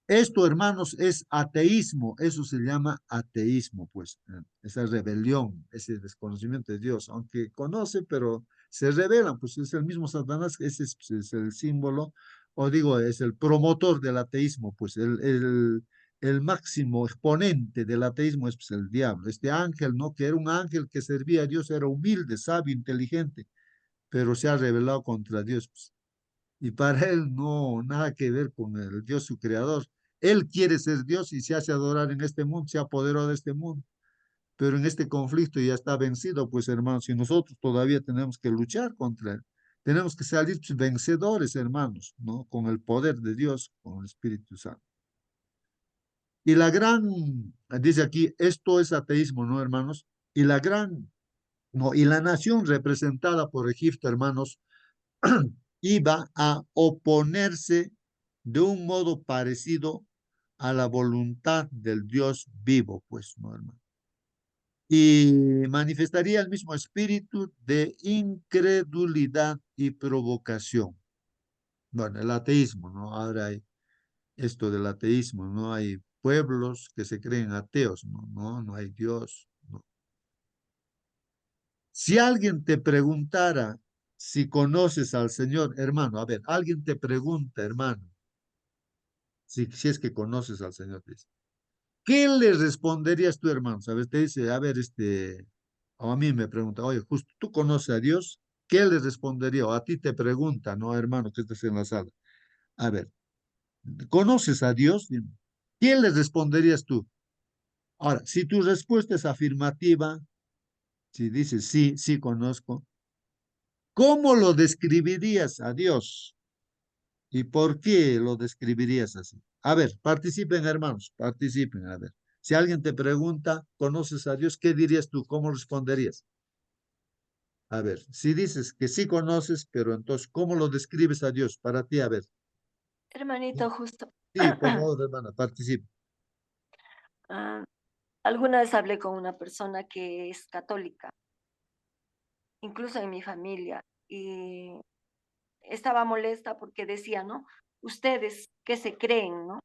Esto, hermanos, es ateísmo, eso se llama ateísmo, pues, esa rebelión, ese desconocimiento de Dios, aunque conoce, pero se rebelan, pues es el mismo Satanás, ese es el símbolo, o digo, es el promotor del ateísmo, pues el máximo exponente del ateísmo es pues, el diablo, este ángel, ¿no? Que era un ángel que servía a Dios, era humilde, sabio, inteligente, pero se ha rebelado contra Dios, pues, y para él no, nada que ver con el Dios su creador. Él quiere ser Dios y se hace adorar en este mundo, se apoderó de este mundo, pero en este conflicto ya está vencido, pues hermanos, y nosotros todavía tenemos que luchar contra él. Tenemos que salir pues, vencedores, hermanos, ¿no? Con el poder de Dios, con el Espíritu Santo. Y la gran, dice aquí, esto es ateísmo, ¿no, hermanos? Y la gran, no, y la nación representada por Egipto, hermanos, iba a oponerse de un modo parecido a la voluntad del Dios vivo, pues, ¿no, hermano? Y manifestaría el mismo espíritu de incredulidad y provocación. Bueno, el ateísmo, ¿no? Ahora hay esto del ateísmo, ¿no? Hay pueblos que se creen ateos, ¿no? No hay Dios, ¿no? Si alguien te preguntara si conoces al Señor, hermano, a ver, alguien te pregunta, hermano, si es que conoces al Señor, dice. ¿Qué le responderías tú, hermano? ¿Sabes? Te dice, a ver, o a mí me pregunta, oye, justo tú conoces a Dios, ¿qué le respondería? O a ti te pregunta, no, hermano, que estás en la sala. A ver, ¿conoces a Dios? Dime. ¿Qué le responderías tú? Ahora, si tu respuesta es afirmativa, si dices sí, sí conozco, ¿cómo lo describirías a Dios? ¿Y por qué lo describirías así? A ver, participen, hermanos, participen, a ver. Si alguien te pregunta, ¿conoces a Dios? ¿Qué dirías tú? ¿Cómo responderías? A ver, si dices que sí conoces, pero entonces, ¿cómo lo describes a Dios para ti? A ver. Hermanito, justo. Sí, por favor, hermana, participe. Ah, alguna vez hablé con una persona que es católica, incluso en mi familia, y estaba molesta porque decía, ¿no? Ustedes, ¿qué se creen, no?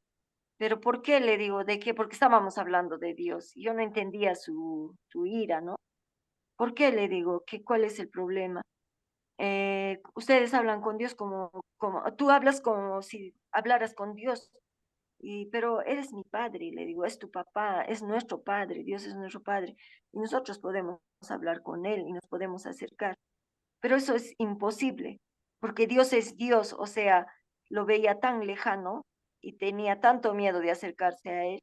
Pero ¿por qué le digo de qué? Porque estábamos hablando de Dios. Y yo no entendía su ira, ¿no? ¿Por qué le digo? ¿Cuál es el problema? Ustedes hablan con Dios como, tú hablas como si hablaras con Dios, pero eres mi padre, le digo, es tu papá, es nuestro padre, Dios es nuestro padre, y nosotros podemos hablar con Él y nos podemos acercar. Pero eso es imposible, porque Dios es Dios, o sea, lo veía tan lejano y tenía tanto miedo de acercarse a Él.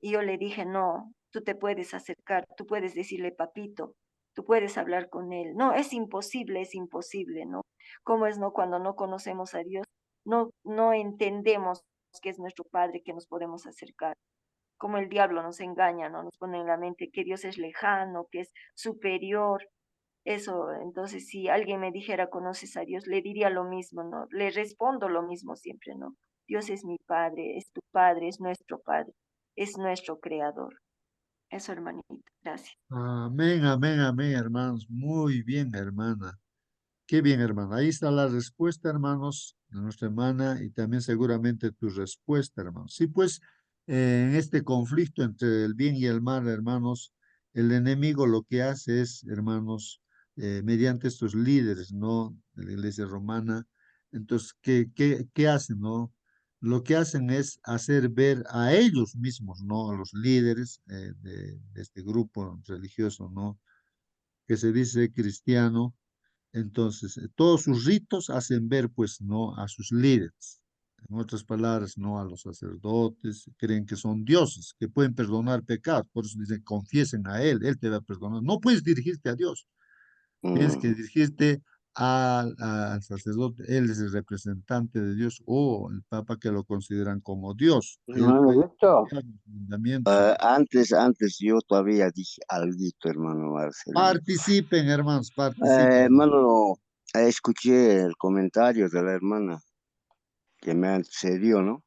Y yo le dije, no, tú te puedes acercar, tú puedes decirle, papito, tú puedes hablar con Él. No, es imposible, ¿no? ¿Cómo es, no? Cuando no conocemos a Dios, no entendemos que es nuestro Padre, que nos podemos acercar. Como el diablo nos engaña, ¿no? Nos pone en la mente que Dios es lejano, que es superior. Eso, entonces, si alguien me dijera, ¿conoces a Dios? Le diría lo mismo, ¿no? Le respondo lo mismo siempre, ¿no? Dios es mi Padre, es tu Padre, es nuestro Padre, es nuestro Creador. Eso, hermanito. Gracias. Amén, amén, amén, hermanos. Muy bien, hermana. Qué bien, hermano. Ahí está la respuesta, hermanos, de nuestra hermana y también seguramente tu respuesta, hermanos. Sí, pues en este conflicto entre el bien y el mal, hermanos, el enemigo lo que hace es, hermanos, mediante estos líderes, ¿no? De la iglesia romana, entonces, ¿qué hacen, no? Lo que hacen es hacer ver a ellos mismos, ¿no? A los líderes de este grupo religioso, ¿no? Que se dice cristiano, entonces, todos sus ritos hacen ver, pues, no a sus líderes. En otras palabras, no a los sacerdotes, creen que son dioses, que pueden perdonar pecados. Por eso dicen, confiesen a Él te va a perdonar. No puedes dirigirte a Dios, tienes que Mm. dirigirte al sacerdote. Él es el representante de Dios o el Papa que lo consideran como Dios. Él Hermano puede Víctor, cambiar los mandamientos. Antes yo todavía dije algo, hermano Marcelino. Participen, hermanos, participen. Hermano, escuché el comentario de la hermana que me antecedió, ¿no?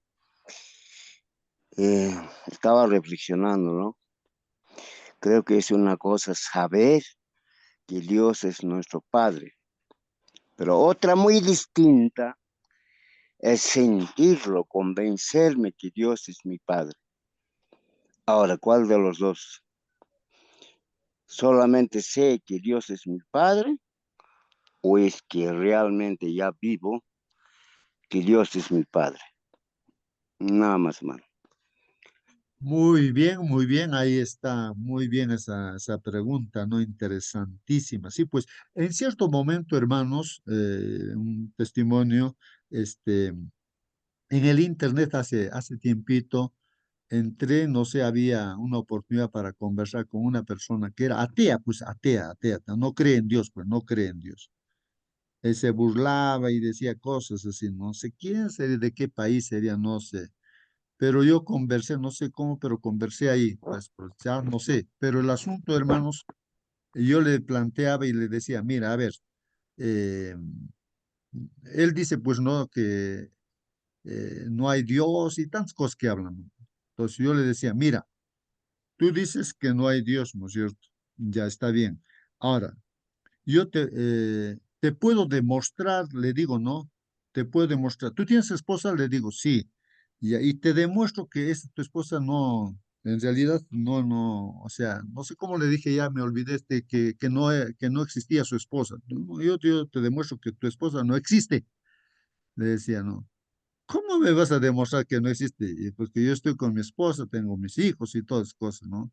Eh, Estaba reflexionando, ¿no? Creo que es una cosa saber que Dios es nuestro Padre, pero otra muy distinta es sentirlo, convencerme que Dios es mi Padre. Ahora, ¿cuál de los dos? ¿Solamente sé que Dios es mi Padre o es que realmente ya vivo que Dios es mi Padre? Nada más, hermano. Muy bien, ahí está, muy bien esa pregunta, ¿no? Interesantísima. Sí, pues en cierto momento, hermanos, un testimonio, en el internet hace tiempito, entré, no sé, había una oportunidad para conversar con una persona que era atea, pues atea, no cree en Dios, pues no cree en Dios. Él se burlaba y decía cosas así, no sé quién sería, de qué país sería, no sé, pero yo conversé, no sé cómo, pero conversé ahí, pues ya no sé, pero el asunto, hermanos, yo le planteaba y le decía, mira, a ver, eh, él dice, pues no, que no hay Dios y tantas cosas que hablan, ¿no? Entonces yo le decía, mira, tú dices que no hay Dios, ¿no es cierto? Ya está bien. Ahora, yo te puedo demostrar, le digo, ¿no? Te puedo demostrar. ¿Tú tienes esposa? Le digo, sí. Y te demuestro que es tu esposa no, en realidad no, o sea, no sé cómo le dije, ya me olvidé que no existía su esposa. No, yo te demuestro que tu esposa no existe. Le decía, ¿no? ¿Cómo me vas a demostrar que no existe? Y pues que yo estoy con mi esposa, tengo mis hijos y todas esas cosas, ¿no?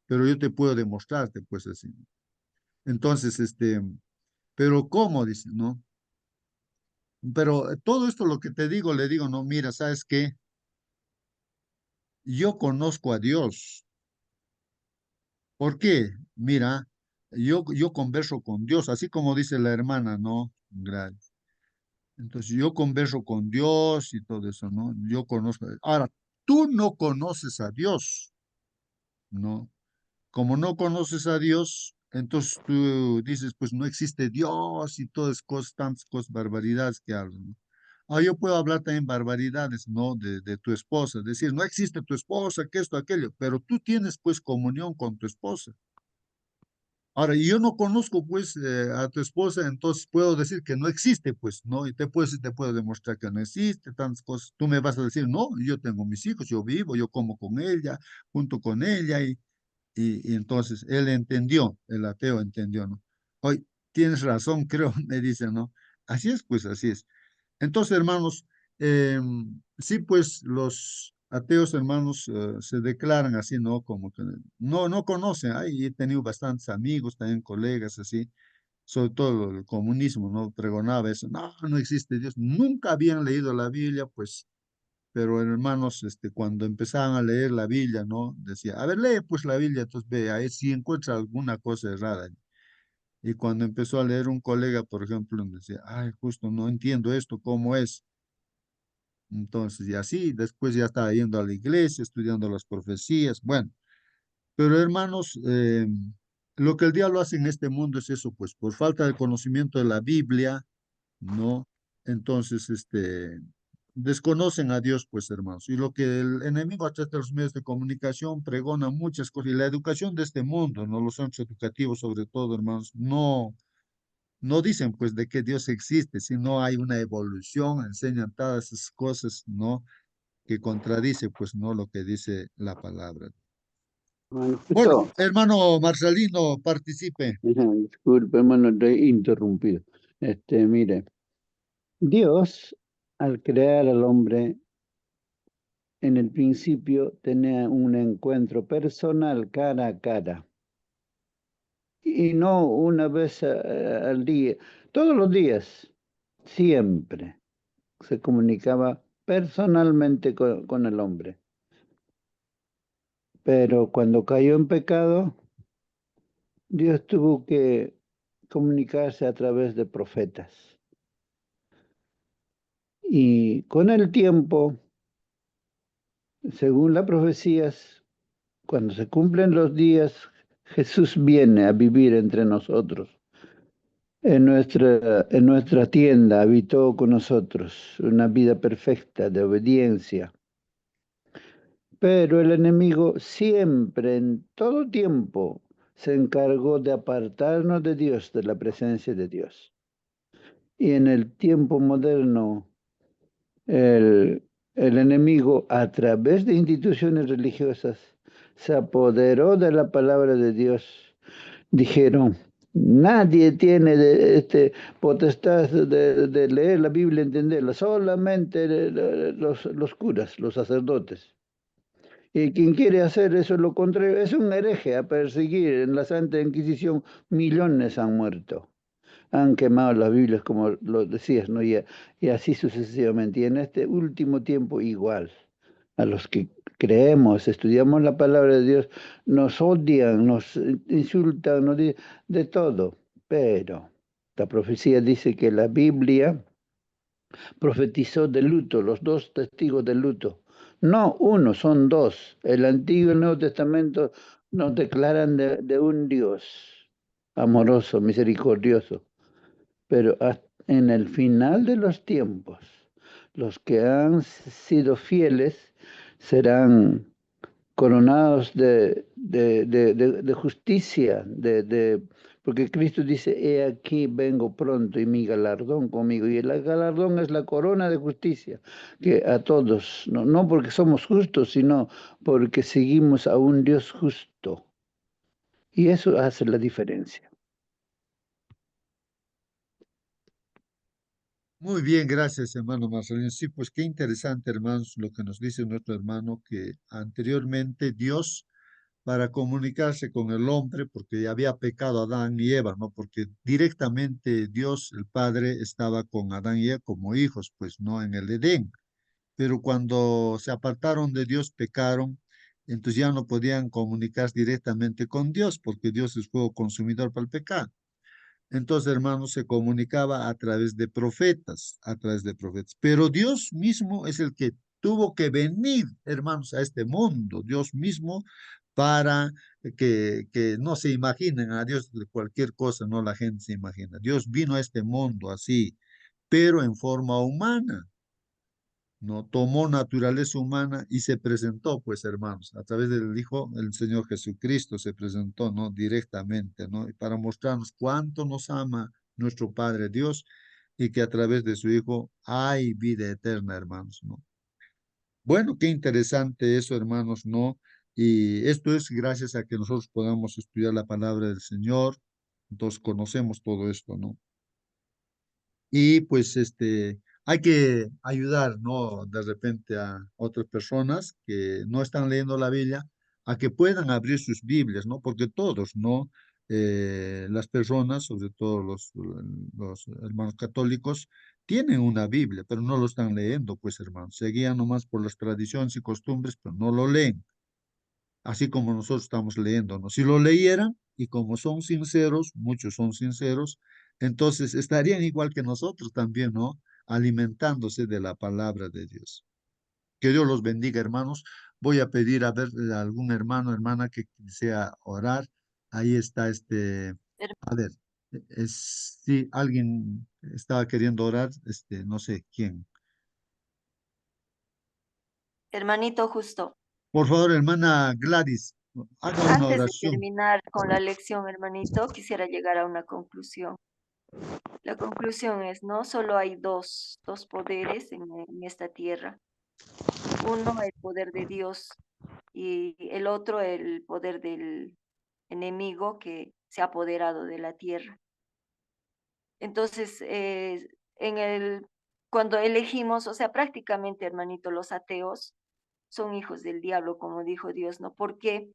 Pero yo te puedo demostrarte, pues así. Entonces, pero ¿cómo? Dice, ¿no? Pero todo esto lo que te digo, le digo, no, mira, ¿sabes qué? Yo conozco a Dios. ¿Por qué? Mira, yo converso con Dios, así como dice la hermana, ¿no? Entonces yo converso con Dios y todo eso, ¿no? Yo conozco. Ahora, tú no conoces a Dios, ¿no? Como no conoces a Dios, entonces tú dices, pues no existe Dios y todas cosas, tantas cosas, barbaridades que hablan, ¿no? Yo puedo hablar también barbaridades, ¿no? De tu esposa, decir, no existe tu esposa, que esto, aquello, pero tú tienes pues comunión con tu esposa. Ahora, yo no conozco pues a tu esposa, entonces puedo decir que no existe, pues, ¿no? Y te puedo demostrar que no existe, tantas cosas. Tú me vas a decir, no, yo tengo mis hijos, yo vivo, yo como con ella, junto con ella, y entonces él entendió, el ateo entendió, ¿no? Hoy tienes razón, creo, me dice, ¿no? Así es, pues así es. Entonces, hermanos, sí, pues los ateos, hermanos, se declaran así, ¿no? Como que no conocen. Ahí he tenido bastantes amigos, también colegas, así, sobre todo el comunismo, ¿no? Pregonaba eso, no existe Dios. Nunca habían leído la Biblia, pues, pero hermanos, cuando empezaban a leer la Biblia, ¿no? Decía, a ver, lee pues la Biblia, entonces ve, ahí si encuentra alguna cosa errada. Y cuando empezó a leer un colega, por ejemplo, decía, ay, justo no entiendo esto, ¿cómo es? Entonces, y así, después ya estaba yendo a la iglesia, estudiando las profecías, bueno, pero hermanos, lo que el diablo hace en este mundo es eso, pues por falta de conocimiento de la Biblia, ¿no? Entonces, desconocen a Dios, pues hermanos. Y lo que el enemigo a través de los medios de comunicación pregona muchas cosas. Y la educación de este mundo, no los centros educativos sobre todo, hermanos, no dicen pues de que Dios existe, sino hay una evolución, enseñan todas esas cosas, ¿no? Que contradice pues no lo que dice la palabra. Bueno, Bueno, justo, hermano Marcelino, participe. disculpe, hermano, te he interrumpido. Mire, Dios, al crear al hombre, en el principio tenía un encuentro personal cara a cara. Y no una vez al día, todos los días, siempre se comunicaba personalmente con el hombre. Pero cuando cayó en pecado, Dios tuvo que comunicarse a través de profetas. Y con el tiempo, según las profecías, cuando se cumplen los días, Jesús viene a vivir entre nosotros. En nuestra tienda habitó con nosotros una vida perfecta de obediencia. Pero el enemigo siempre, en todo tiempo, se encargó de apartarnos de Dios, de la presencia de Dios. Y en el tiempo moderno, el, el enemigo, a través de instituciones religiosas, se apoderó de la palabra de Dios. Dijeron, nadie tiene potestad de leer la Biblia, entenderla, solamente los curas, los sacerdotes. Y quien quiere hacer eso lo contrario es un hereje a perseguir. En la Santa Inquisición millones han muerto. Han quemado las Biblias, como lo decías, ¿no? Y así sucesivamente. Y en este último tiempo igual. A los que creemos, estudiamos la palabra de Dios, nos odian, nos insultan, de todo. Pero la profecía dice que la Biblia profetizó de luto, los dos testigos de luto. No uno, son dos. El Antiguo y el Nuevo Testamento nos declaran de un Dios amoroso, misericordioso. Pero en el final de los tiempos, los que han sido fieles serán coronados de justicia, porque Cristo dice, he aquí vengo pronto y mi galardón conmigo. Y el galardón es la corona de justicia, que a todos, no porque somos justos, sino porque seguimos a un Dios justo. Y eso hace la diferencia. Muy bien, gracias, hermano Marcelino. Sí, pues qué interesante, hermanos, lo que nos dice nuestro hermano, que anteriormente Dios, para comunicarse con el hombre, porque ya había pecado Adán y Eva, ¿no? Porque directamente Dios, el Padre, estaba con Adán y Eva como hijos, pues, ¿no? En el Edén. Pero cuando se apartaron de Dios, pecaron, entonces ya no podían comunicarse directamente con Dios, porque Dios es fuego consumidor para el pecado. Entonces, hermanos, se comunicaba a través de profetas, a través de profetas. Pero Dios mismo es el que tuvo que venir, hermanos, a este mundo, Dios mismo, para que no se imaginen a Dios de cualquier cosa, no la gente se imagina. Dios vino a este mundo así, pero en forma humana, ¿no? Tomó naturaleza humana y se presentó, pues, hermanos, a través del Hijo, el Señor Jesucristo se presentó, ¿no? Directamente, ¿no? Y para mostrarnos cuánto nos ama nuestro Padre Dios y que a través de su Hijo hay vida eterna, hermanos, ¿no? Bueno, qué interesante eso, hermanos, ¿no? Y esto es gracias a que nosotros podamos estudiar la palabra del Señor, entonces conocemos todo esto, ¿no? Y pues hay que ayudar, ¿no? De repente a otras personas que no están leyendo la Biblia a que puedan abrir sus Biblias, ¿no? Porque todos, ¿no? Las personas, sobre todo los hermanos católicos, tienen una Biblia, pero no lo están leyendo, pues hermanos. Se guían nomás por las tradiciones y costumbres, pero no lo leen así como nosotros estamos leyendo, ¿no? Si lo leyeran, y como son sinceros, muchos son sinceros, entonces estarían igual que nosotros también, ¿no? Alimentándose de la palabra de Dios. Que Dios los bendiga, hermanos. Voy a pedir a ver a algún hermano, hermana que desea orar. Ahí está a ver, si alguien estaba queriendo orar, no sé quién. Hermanito, justo. Por favor, hermana Gladys, haga una Antes de oración. terminar con la lección, hermanito, quisiera llegar a una conclusión. La conclusión es, no solo hay dos poderes en esta tierra. Uno, el poder de Dios, y el otro, el poder del enemigo que se ha apoderado de la tierra. Entonces, cuando elegimos, o sea, prácticamente, hermanito, los ateos son hijos del diablo, como dijo Dios, ¿no? ¿Por qué?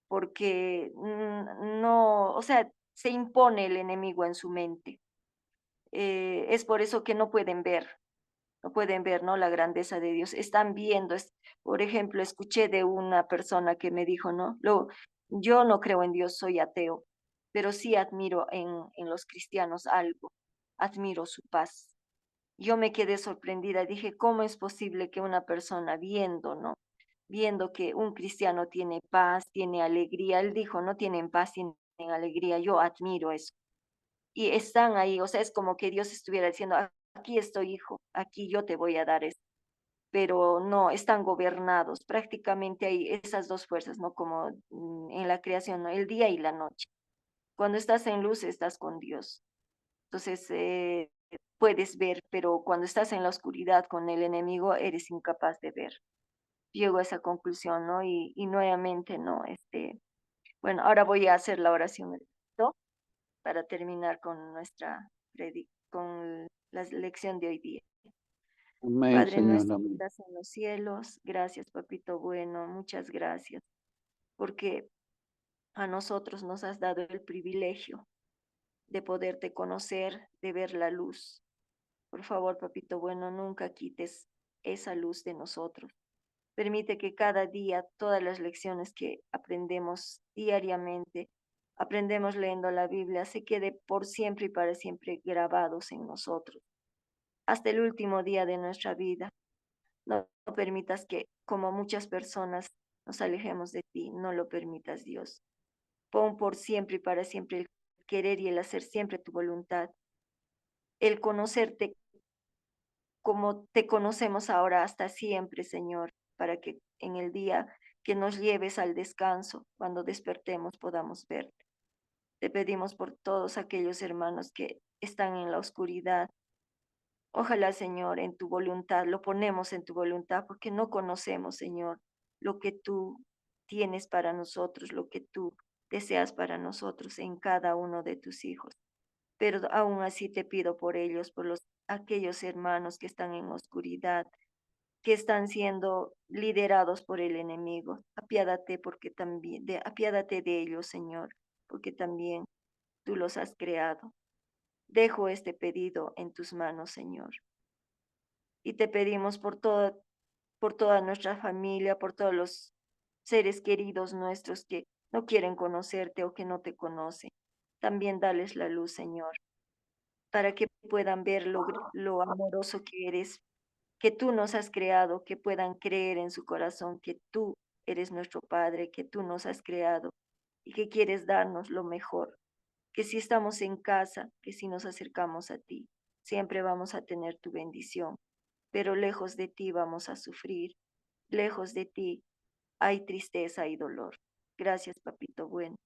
Porque no, o sea, se impone el enemigo en su mente. Es por eso que no pueden ver, ¿no? La grandeza de Dios. Están viendo, por ejemplo, escuché de una persona que me dijo, ¿no? Yo no creo en Dios, soy ateo, pero sí admiro en los cristianos algo, admiro su paz. Yo me quedé sorprendida, dije, ¿cómo es posible que una persona viendo, ¿no? Viendo que un cristiano tiene paz, tiene alegría, él dijo, no tienen paz, tienen alegría, yo admiro eso. Y están ahí, o sea, es como que Dios estuviera diciendo, aquí estoy, hijo, aquí yo te voy a dar esto. Pero no, están gobernados. Prácticamente hay esas dos fuerzas, ¿no? Como en la creación, ¿no? El día y la noche. Cuando estás en luz, estás con Dios. Entonces, puedes ver, pero cuando estás en la oscuridad con el enemigo, eres incapaz de ver. Llego a esa conclusión, ¿no? Y nuevamente, ¿no? Bueno, ahora voy a hacer la oración, ¿no? Para terminar con con la lección de hoy día. Amén, Padre Señor, nuestro que amén. estás en los cielos, gracias, papito bueno, muchas gracias, porque a nosotros nos has dado el privilegio de poderte conocer, de ver la luz. Por favor, papito bueno, nunca quites esa luz de nosotros. Permite que cada día todas las lecciones que aprendemos diariamente, aprendemos leyendo la Biblia, se quede por siempre y para siempre grabados en nosotros, hasta el último día de nuestra vida. No permitas que, como muchas personas, nos alejemos de ti. No lo permitas, Dios. Pon por siempre y para siempre el querer y el hacer siempre tu voluntad. El conocerte como te conocemos ahora hasta siempre, Señor, para que en el día que nos lleves al descanso, cuando despertemos, podamos verte. Te pedimos por todos aquellos hermanos que están en la oscuridad. Ojalá, Señor, en tu voluntad, lo ponemos en tu voluntad, porque no conocemos, Señor, lo que tú tienes para nosotros, lo que tú deseas para nosotros en cada uno de tus hijos. Pero aún así te pido por ellos, por aquellos hermanos que están en oscuridad, que están siendo liderados por el enemigo. Apiádate apiádate de ellos, Señor, porque también tú los has creado. Dejo este pedido en tus manos, Señor. Y te pedimos por toda nuestra familia, por todos los seres queridos nuestros que no quieren conocerte o que no te conocen. También dales la luz, Señor, para que puedan ver lo amoroso que eres, que tú nos has creado, que puedan creer en su corazón que tú eres nuestro Padre, que tú nos has creado y que quieres darnos lo mejor, que si estamos en casa, que si nos acercamos a ti, siempre vamos a tener tu bendición, pero lejos de ti vamos a sufrir, lejos de ti hay tristeza y dolor. Gracias, papito bueno.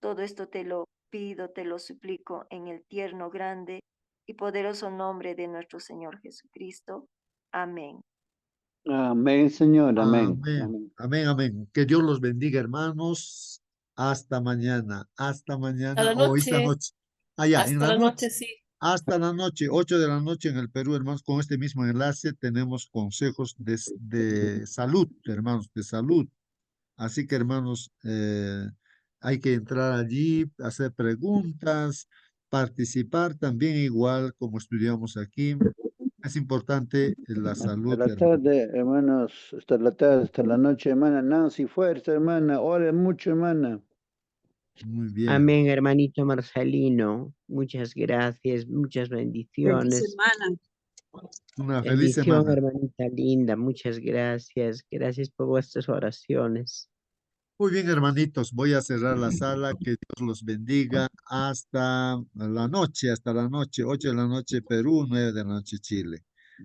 Todo esto te lo pido, te lo suplico en el tierno, grande y poderoso nombre de nuestro Señor Jesucristo. Amén. Amén, Señor, amén. Amén, Amén. amén, amén. Que Dios los bendiga, hermanos. Hasta A mañana la o esta noche, noche. Allá, en hasta la la noche. noche, sí. Hasta la noche, 8 de la noche en el Perú, hermanos. Con este mismo enlace tenemos consejos de salud, hermanos, de salud. Así que, hermanos, hay que entrar allí, hacer preguntas, participar también igual como estudiamos aquí. Es importante la Hasta salud, la hermanos. tarde, hermanos, hasta la tarde, hasta la noche, hermana Nancy, fuerza, hermana, ore mucho, hermana. Muy bien. Amén, hermanito Marcelino. Muchas gracias, muchas Feliz bendiciones. semana. Una feliz Bendición, semana. hermanita linda. Muchas gracias. Gracias por vuestras oraciones. Muy bien, hermanitos. Voy a cerrar la sala. Que Dios los bendiga hasta la noche, 8 de la noche Perú, 9 de la noche Chile.